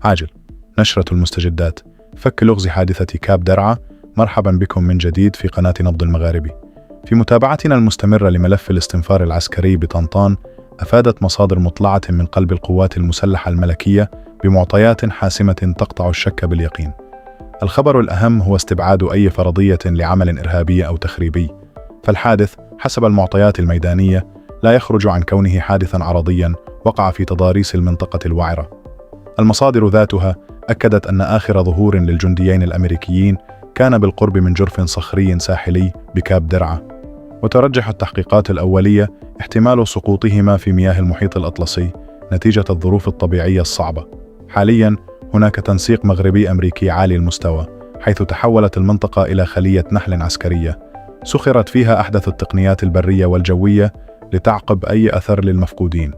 عاجل. نشرة المستجدات. فك لغز حادثة كاب درعا. مرحبا بكم من جديد في قناة نبض المغاربي. في متابعتنا المستمرة لملف الاستنفار العسكري بطنطان، أفادت مصادر مطلعة من قلب القوات المسلحة الملكية بمعطيات حاسمة تقطع الشك باليقين. الخبر الأهم هو استبعاد أي فرضية لعمل إرهابي أو تخريبي، فالحادث حسب المعطيات الميدانية لا يخرج عن كونه حادثا عرضيا وقع في تضاريس المنطقة الوعرة. المصادر ذاتها أكدت أن آخر ظهور للجنديين الأمريكيين كان بالقرب من جرف صخري ساحلي بكاب درعا، وترجح التحقيقات الأولية احتمال سقوطهما في مياه المحيط الأطلسي نتيجة الظروف الطبيعية الصعبة. حاليا هناك تنسيق مغربي أمريكي عالي المستوى، حيث تحولت المنطقة إلى خلية نحل عسكرية سخرت فيها أحدث التقنيات البرية والجوية لتعقب أي أثر للمفقودين.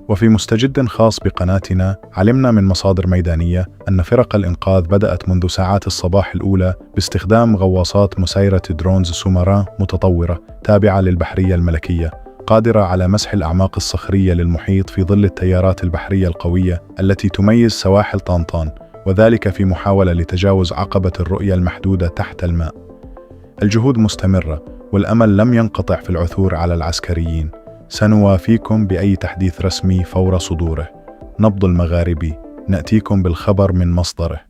وفي مستجد خاص بقناتنا، علمنا من مصادر ميدانية أن فرق الإنقاذ بدأت منذ ساعات الصباح الأولى باستخدام غواصات مسيرة درونز سوماران متطورة تابعة للبحرية الملكية، قادرة على مسح الأعماق الصخرية للمحيط في ظل التيارات البحرية القوية التي تميز سواحل طنطان، وذلك في محاولة لتجاوز عقبة الرؤية المحدودة تحت الماء. الجهود مستمرة والأمل لم ينقطع في العثور على العسكريين. سنوافيكم بأي تحديث رسمي فور صدوره. نبض المغاربي، نأتيكم بالخبر من مصدره.